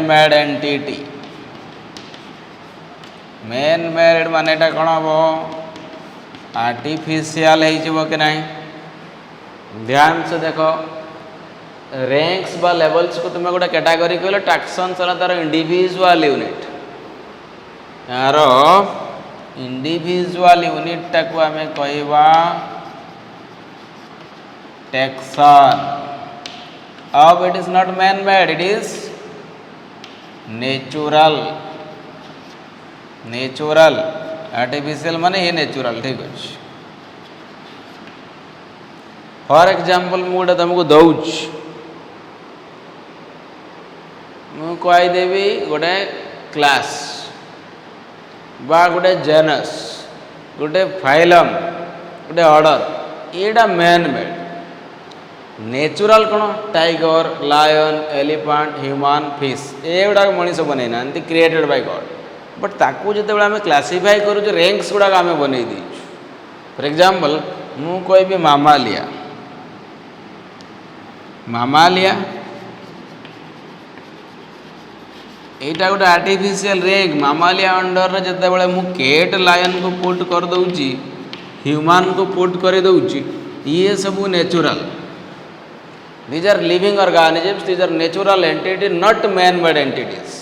made entity man made माने कौन हम आर्टिफिशियल हो कि नहीं ध्यान से देख रैंक्स बा लेवल्स को तुम्हें गोटे कैटेगरी कहल टैक्सन चला तार इंडिविजुअल यूनिट यार इंडिविजुअल यूनिट टाक आम कहवा टैक्सन अब it is not man made it is natural artificial माने ये नेचुरल ठीक अच्छे फॉर एग्जांपल मुझे तुमको दौच मुदेवी गोटे क्लास बा गोटे जेनस गोटे फाइलम गोटे ऑर्डर येटा मैन मेड नेचुरल कौन tiger lion elephant human fish ये गुड़ा मनीष बनईना क्रिएटेड बाय गॉड बट ताकू जो आम क्लासीफाई करूँ रैंक्स गुड़ाक आम बनई देचु फॉर एग्जांपल मु कहि मामालिया यहाँ गोटे आर्टिफिशियल रैंक मामालिया अंडर जिते बड़े मु केट लायन को पुट कर दूची ह्यूमन को पुट कर दूची ये सब natural these are living organisms these are natural entity not man made entities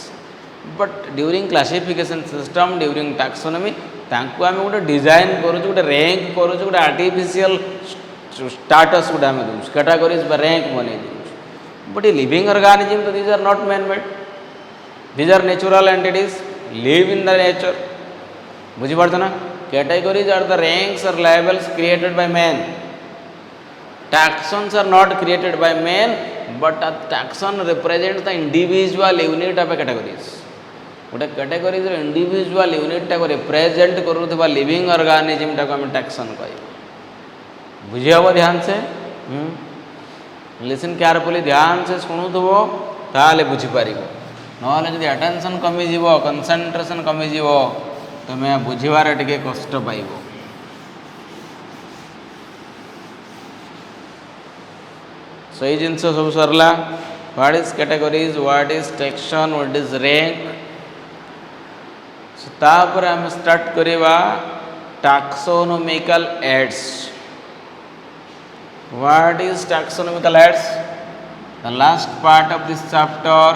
but during classification system during taxonomy तांको आम गोटे डिजाइन करूँ गोटे रैंक करूँ गोटे आर्टिफिशियल स्टाटस गोटे आम दूँ कैटेगरीज रैंक बन बट ये लिविंग ऑर्गेनिजम तो these are not man made these are natural entities live in the nature बुझीपार ना categories are the ranks or levels created by man taxons are not created by man but taxon represent the individual unit of a categories गोटे categories individual unit टाक represent करुवा living organism टाक आम taxon कह बुझी हम ध्यान से लिसन केयरफुली ध्यान से शुणुव ताले बुझीपार ना जब अटेंशन कमिज कंसंट्रेशन कमिज तुम्हें बुझार टे कष्ट पाइब सही जिनस सब सरला what is categories what is taxon what is rank तापर आम स्टार्ट करवा taxonomical aids. What is taxonomical ads? The last part of this chapter,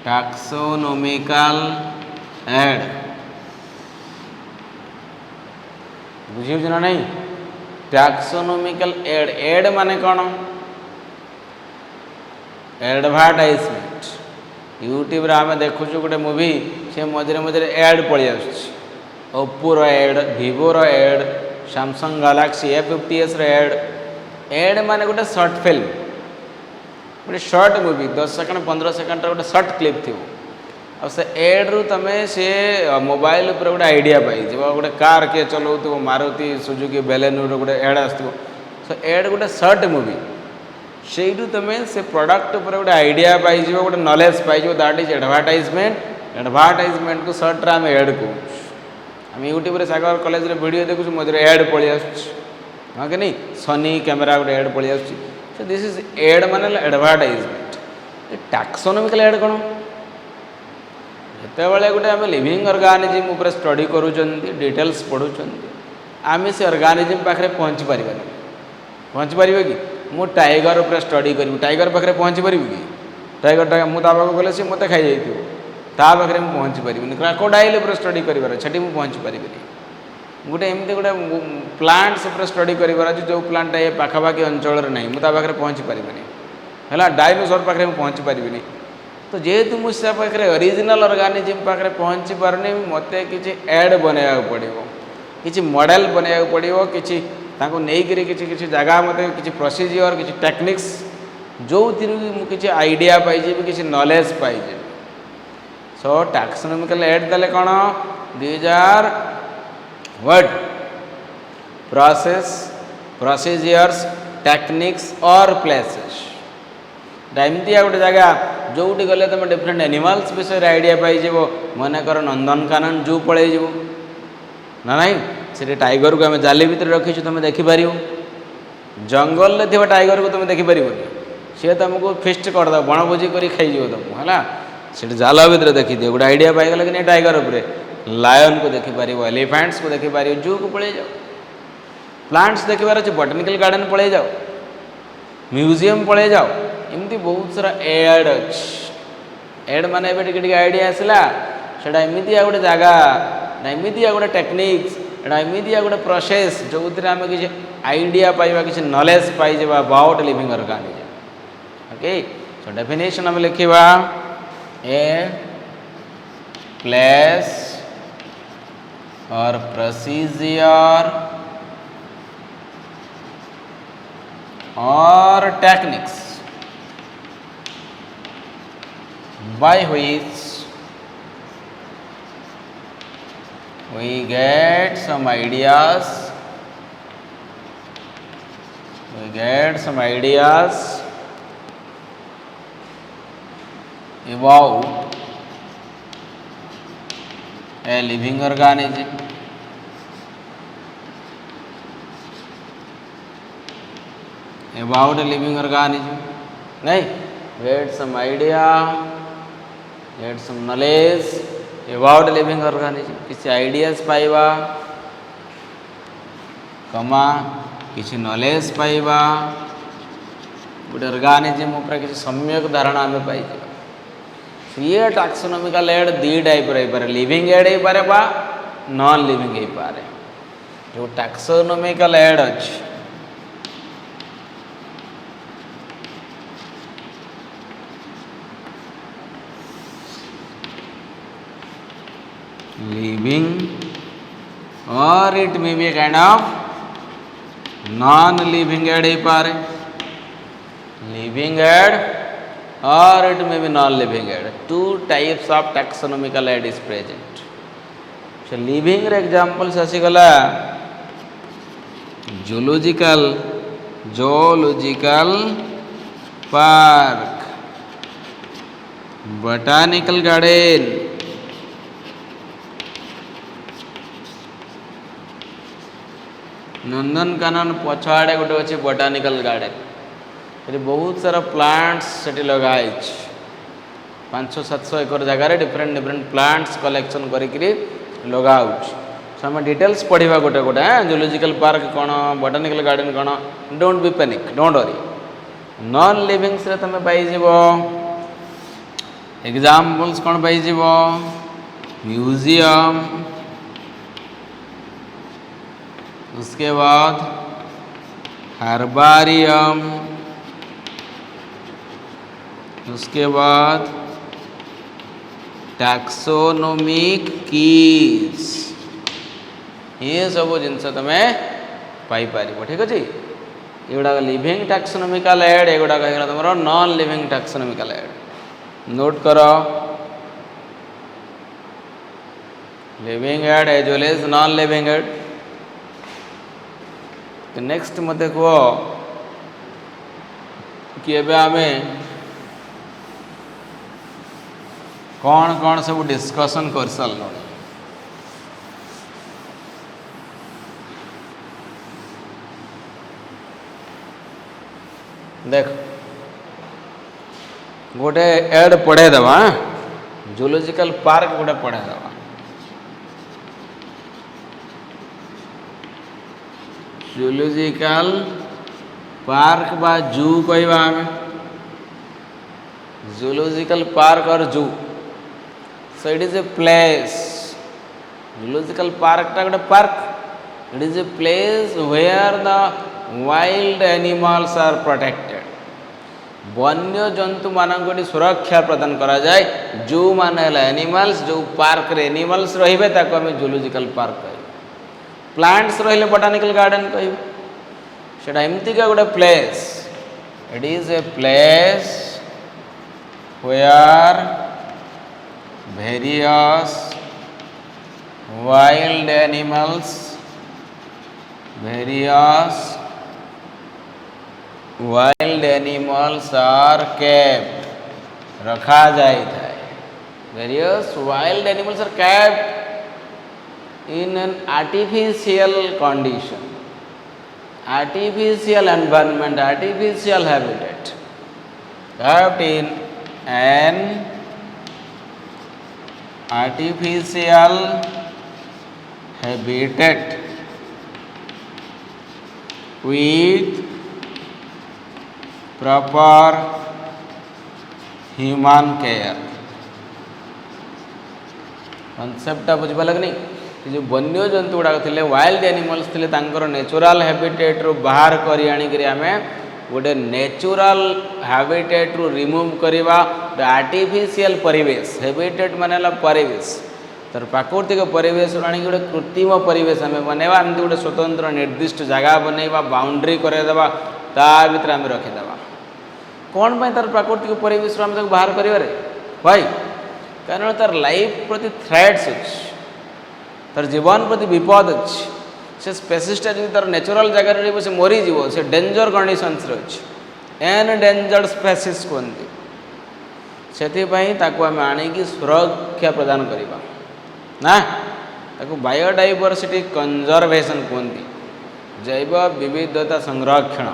taxonomical ad. बुझी ना नहीं? Taxonomical add. एड माने कौन? एडभार्टाइजमेंट. यूट्यूब रे आम देखु गोटे मूवी से मझे मझे एड पलि आसुछि. ओप्पोर एड, भिवोर ad, Samsung Galaxy A50s ad. Ad माने गोटे सर्ट फिल्म, गोटे सर्ट मूवी 10 सेकंड 15 सेकंड गोटे सर्ट क्लिप थी. और से एड रु तुम से मोबाइल उपर गोटे आइडिया पाई गोटे कार किए चलाऊ मारुति सुजुकी बेलेनोर गोटे एड आसो. सो एड गोटे सर्ट मूवी से तुम से प्रोडक्ट उपर गोटे आइडिया पाई गोटे knowledge pi that is advertisement. Advertisement को सर्ट आम एड कहूँ. आम यूट्यूब रे सागर कॉलेज रे वीडियो देखु मझे एड पलि आसुछि. हाँ कि नहीं? सनी कैमेरा गोटे एड पलि आसुछि. सो दिस इज एड माने एडभार्टाइजमेंट. टैक्सोनॉमिकल एड कौन? जितेबाला गोटे आम लिविंग ऑर्गेनिज्म उपर स्टडी करूँ, डिटेल्स पढ़ुं, आम से ऑर्गेनिज्म पाखे पहुँची पार. पहुँची पार कि मु टाइगर उपर स्टडी करी, टाइगर पाखे पहुँची पारि कि? टाइगर मुझे गले सी मत खाई जाइए ता पाखे मुझे पहुँची पारि. क्रोकोडाइल उपर स्टडी करार छे मुझे पहुँची पारि. गोटे एमती गोटे प्लांट्स उपर स्टडी करार जो प्लांट ये पाखापाखि अंचल ना मुझे पाखे पहुँची पारि है. डायनोसर पाखे मुझे पहुँची पारि. तो जेहेतु मुझे पाखे ओरिजिनल ऑर्गेनिज्म पाखे पहुँची पारनी मत किसी एड बनवा पड़ो, किसी मॉडल बनवा पड़ो, किसी नहीं किसी जगह मत किसी प्रोसीजर किसी टेक्निक्स जो मुझे आइडिया पाई किसी नॉलेज पाई. सो टैक्सोनॉमिकल एड देले कौन? These are what? Process, procedures, techniques और प्लेसेस. एमती गोटे जगह जोटी गले तुम डिफरेंट एनिमल्स विषय आइडिया पाई. मनकर नंदनकानन जू पलि ना नहीं से टाइगर को आम जाली भितर रखी तुम देखिपार. जंगल में थी टाइगर को तुम देखिपार सी तुमको फिस्ट करद बनभोजी कर खाई तुमको है. से जाल भितर देखी दिए गोटे आइडिया पाईगला कि नहीं टाइगर उपरे. लायन को देखिपार, एलिफेंट्स को देखिपार, जू को पलि जाओ. प्लांट्स देखिबार अच्छे बॉटनिकल गार्डन पलि जाओ, म्यूजियम पलि जाओ. एमती बहुत सारा एड अच्छी. एड माने टे आइडिया आसला से एमती गोटे जगह एमती गोटे टेक्निक्स एमती गोटे प्रोसेस जो आम किसी आइडिया पाइबा किसी knowledge pi about living organism. Okay. So definition आम लिखा ए प्लेस और प्रोसीजर और techniques by which we get some ideas about a living organism. About a living organism, नहीं, get some idea, get some knowledge about a living organism. किसी ideas पाइबा कमा किसी knowledge पाइबा गोटे ऑर्गेनिज्म उपर किसी सम्यक धारणा आम पाई. ये टैक्सोनॉमिकल एड दी टाइप रही, लिविंग एड हो पारे बा नॉन लिविंग हो पारे. जो टैक्सोनॉमिकल एड अच्छी living or it may be a kind of non-living aid हो पारे. living aid or it may be non-living aid. Two types of taxonomical aid is present. So living रे examples आसीगला zoological park, botanical garden, Nandankanan पछाड़े गोटे अच्छे botanical garden. ये बहुत सारा plants से लगाई. 500-700 एकर जगार डिफरेंट डिफरेंट प्लांट्स कलेक्शन करी लगा आम डिटेल्स पढ़ा गोटे गोटे जूलॉजिकल पार्क कौन बोटानिकल गार्डन कौन don't be panic don't worry non livings रे तुम पाइज एग्जाम्पल्स कौन पाइज म्यूजियम उसके बाद हर्बारियम उसके बाद टैक्सोनोमिक कीज ये सब जिनस तुम्हें पाइपर ठीक अच्छे ये लिविंग टैक्सोनोमिकल एड ये गुड़ाक तुम non living taxonomical aid note कर living aid as well as non living aid next मत कह कि एबे आमे कौन कौन सब डिस्कशन कर सारे देख गोटे एड पढ़े दवा जूलॉजिकल पार्क गोटे पढ़े दवा जूलॉजिकल पार्क बा जू कहवा जूलॉजिकल पार्क और zoo so it is a place zoological park टा गोटे park it is a place where the wild animals are protected वन्य जंतु मानक सुरक्षा प्रदान करा जाए जो माने एनिमल्स जो पार्क रे एनिमल्स रहिबे ताको हमें जूलॉजिकल पार्क कह प्लांट्स रहिले बोटानिकल गार्डन कह सेटा एमती का गोटे place it is a place where various wild animals various wild animals are kept रखा जाए various wild animals are kept in an artificial condition artificial environment artificial habitat kept in an artificial habitat with proper human care concept बुझा लगे नहीं जो वन्य जंतु गुड़ाक थे wild animals थे नेचुरल हैबिटेट रू बाहर करी आनिक आमे गोटे नेचुरल हैबिटेट रू रिमूव करवा आर्टिफिशियल परिवेश हैबिटेट माने परिवेश तर प्राकृतिक परिवेश आनी गोटे कृत्रिम परिवेश आम बनवा एमती गोटे स्वतंत्र निर्दिष्ट जगह बनवा बाउंड्री करदेवा ता भीतर आम रखीदे कौन पाई तार प्राकृतिक परिवेश आम बाहर कर भाई कारण तार लाइफ प्रति थ्रेट्स अच्छी तार जीवन प्रति विपद अच्छी से स्पेसीसटा जी तार नेचुरल जगह रही से मरीज से डेंजर कंडीशंस अच्छी एन डेंजर स्पेसीस कहते से आम आणिकी सुरक्षा प्रदान करवा ना ताको बायोडाइवर्सिटी कंजर्वेशन कहते जैव विविधता संरक्षण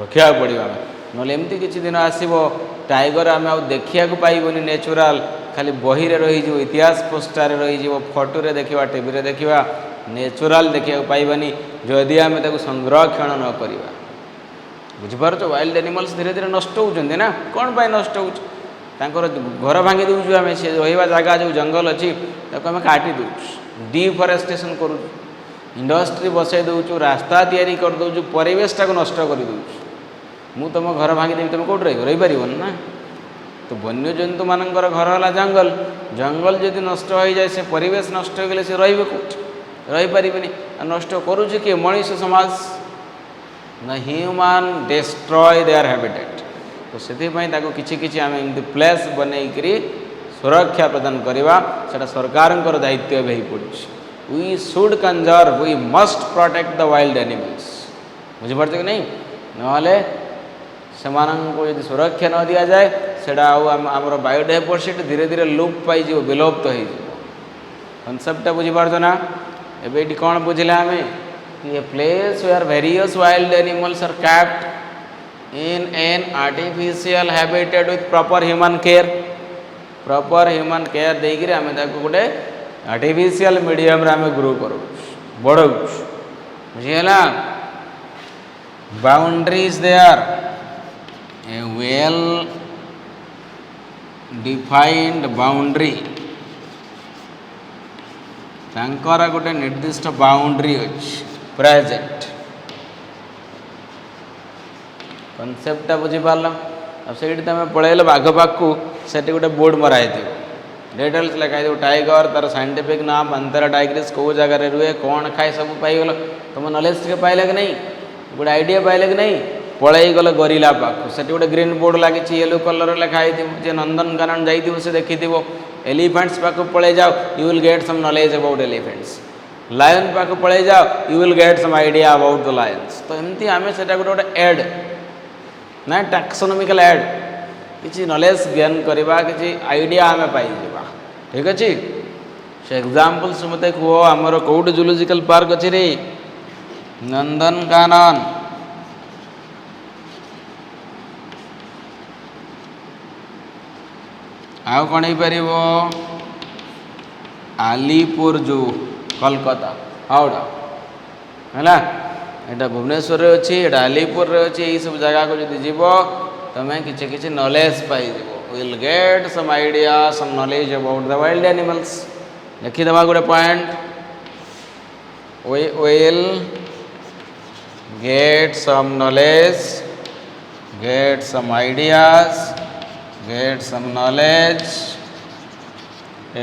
रखा पड़ा ना एमती किसी दिन आसो टाइगर आम देखा पाइबनी नेचुरल खाली बही रही इतिहास पोस्टर रही फोटो रे देखा टीवी रे देखा नेचुरल देखा पाइबानी जदि आम संरक्षण न करवा बुझिपार वाइल्ड एनिमल्स धीरे धीरे नष्ट होती ना कौन पाई नष्ट हो घर भांगी दूसु आम से रहा जगह जो जंगल अच्छी आम काटी दूँ डिफरेस्टेशन करूँ इंडस्ट्री बसई दूँ रास्ता तैयारी कर दूँ परिवेशटा को नष्ट कर दूँ मु तुम घर भांगी देवी तुम कौट रही पार ना तो वन्य जंतु मानकर घर है जंगल जंगल जदि नष्ट हो जाए से परिवेश नष्ट हो गले से रे कौट रहीपर नष्ट करुच्च किए मनीष समाज न ह्यूमान डिस्ट्रॉय देयर हैबिटेट तो से किसी आम एमती प्लेस बनईकरी सुरक्षा प्रदान करवा से सरकार दायित्व भी पड़ी we should conserve we must protect the wild animals बुझीपार कि नहीं ना से यदि सुरक्षा न दि जाए सेटा आमर बायोडाइवर्सिटी धीरे धीरे लुप पाई विलुप्त हो कनसेप्टा बुझीपार ना एबे ये कौन बुझले आम कि a place where various wild animals are kept in an artificial habitat with proper human care. Proper human care देकर आम गोटे आर्टिफिशियल मीडियम रे आम ग्रो करूँ बढ़ बुझीगला boundaries there a well defined boundary तांकर गोटे निर्दिष्ट बाउंड्री अच्छी प्रेजेंट कनसेप्टा बुझीपार अब से तुम पलैल बाघ पाक से गोटे बोर्ड मराई डिटेल्स लिखाई टाइगर तार साइंटिफिक नाम अंतर टाइग्रिस कौ जगार रुए कौन खाए सब पाइगल तुम नॉलेज टे पाइल कि नहीं गोटे आइडिया पाइल कि नहीं पलई गल गरिला पाक से गोटे ग्रीन बोर्ड लगी येलो कलर लिखाई जे नंदनकानन जाइए से देखी एलिफेंट्स पाक पलि जाओ you will get some knowledge about elephants lion park पलि जाओ you will get some idea about the lions तो एमती आम से गोटे एड ना टैक्सोनॉमिकल एड किसी नॉलेज गेन करवा किसी आइडिया आम पाई ठीक अच्छे से एग्जाम्पल्स मत कह आमर कौट जूलॉजिकल पार्क अच्छी रे नंदनकानन आउ कौन हो पार आलीपुर जू कोलकाता हावड़ा है यहाँ भुवनेश्वर अच्छी यहाँ आलीपुर अच्छी यही सब जगह को जो जीव तुम्हें किसी नॉलेज पाई will get some idea some knowledge about the wild animals लिखिदेवा गोटे point will get some knowledge get some ideas get some knowledge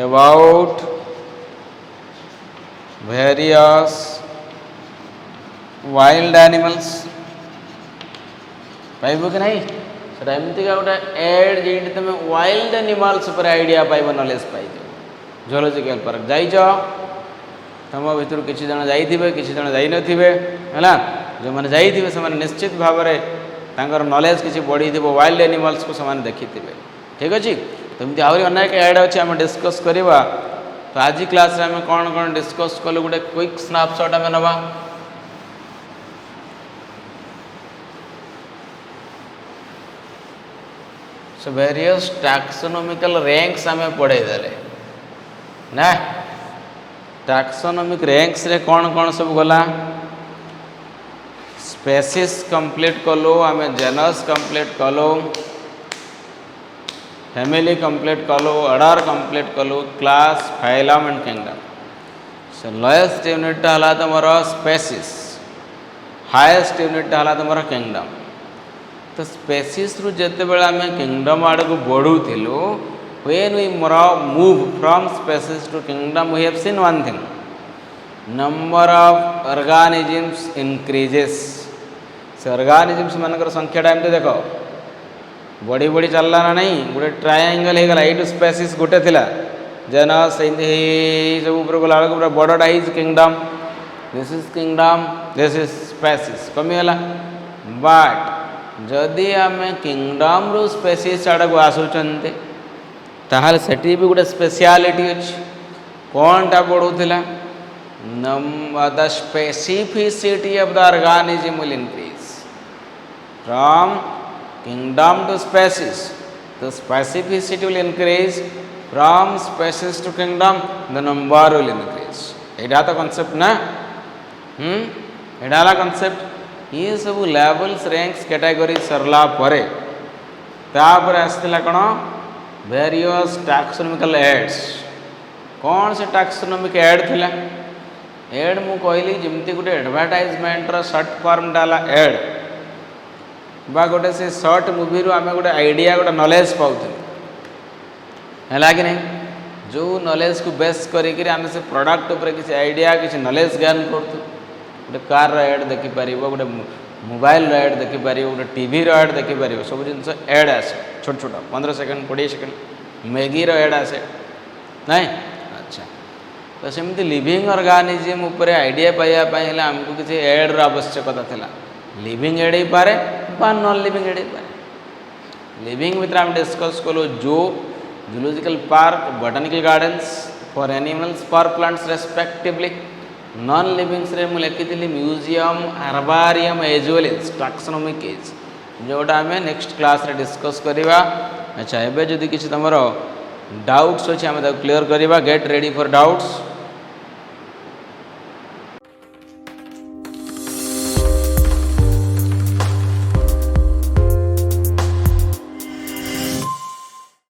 about various wild animals पाइब कि नहीं से एमती गोटे एड जी तुम वाइल्ड एनिमल्स पर आइडिया पाइब नॉलेज पाई जूलॉजिकल पार्क जाइच तुम भर किसी जन जाइए किसी जन जाई नथिबे है जो मैंने जाइए से निश्चित भाव में नॉलेज किसी बढ़ी थी वाइल्ड एनिमल्स को से देखी थे ठीक अच्छे तुमती आहरी अनेक एड अच्छे आम डिस्कस करवा तो आज क्लास आम कौन कौन डिस्कस कलु गोटे क्विक स्नैपशॉट आम नवा सो वेरियस टैक्सोनॉमिकल रैंक्स आम पढ़े देले ना टैक्सोनॉमिक रैंक्स रे कौन कौन सब गला स्पेसीज कंप्लीट कलु आम जेनस कंप्लीट कलु फैमिली कंप्लीट कलु ऑर्डर कंप्लीट कलु class phylum and kingdom so lowest unit है तुम स्पेसीज हाएस्ट यूनिट है तुम किंगडम तो स्पेसीज रु जिते बड़े आम किंगडम आड़ को बढ़ुलु when we move from species to kingdom we have seen one thing number of organisms increases से ऑर्गेनिजम्स मानकर संख्या टाइम तो देख बढ़ी बढ़ी चलला ना नहीं गोटे ट्रायंगल हो गला यू स्पेसीज गोटे थिला जेनस सब ऊपर गला पूरा बड़टा is kingdom this is species कमीगला बट जदि आम किंगडम रु स्पेसीज आड़ को आसुचंते ताहले सेठी भी गोटे स्पेशलिटी अच्छी कौनटा बढ़ुला the specificity of the organism will increase from kingdom to species the specificity will increase from species to kingdom the number will increase एटा तो कॉन्सेप्ट ना एटा कॉन्सेप्ट ये सब लेवल्स रैंक्स कैटेगरी सरला परे तापर आसला कौन वेरियस टैक्सोनॉमिकल एड्स कौन से टैक्सोनॉमिक एड थिला एड मु कहली जमती गोटे एडवर्टाइजमेंट सर्ट फॉर्म डाला एड बा गोटे से सर्ट मूवी रू आम गोटे आइडिया गोटे नॉलेज पाऊँ है कि नहीं जो नॉलेज को बेस करिक आम से प्रोडक्ट उपर किसी आइडिया किसी नॉलेज ज्ञान करूँ गोटे कार एड देखिपर गोटे मोबाइल एड देखिपर गोटे टीवी एड देखिपर सब जिन एड आसे छोट छोट 15 सेकेंड 20 सेकेंड मैगी एड आसे नहीं अच्छा तो सेमती लिविंग ऑर्गेनिज्म उपर आइडिया पाइबापी आमको किसी एड्र आवश्यकता था लिविंग एड हो पारे बा नॉन लिविंग एड हो पारे लिविंग भितर आम डिस्कस कलु zoo zoological park botanical gardens for animals for plants respectively non livings रे मु लिखी museum herbarium as well as taxonomic as जोटा आम नेक्स्ट क्लास रे डिस्कस करवा। अच्छा एबे जदि किसी तुम डाउट्स अच्छे आम क्लीयर करवा। Get ready for doubts.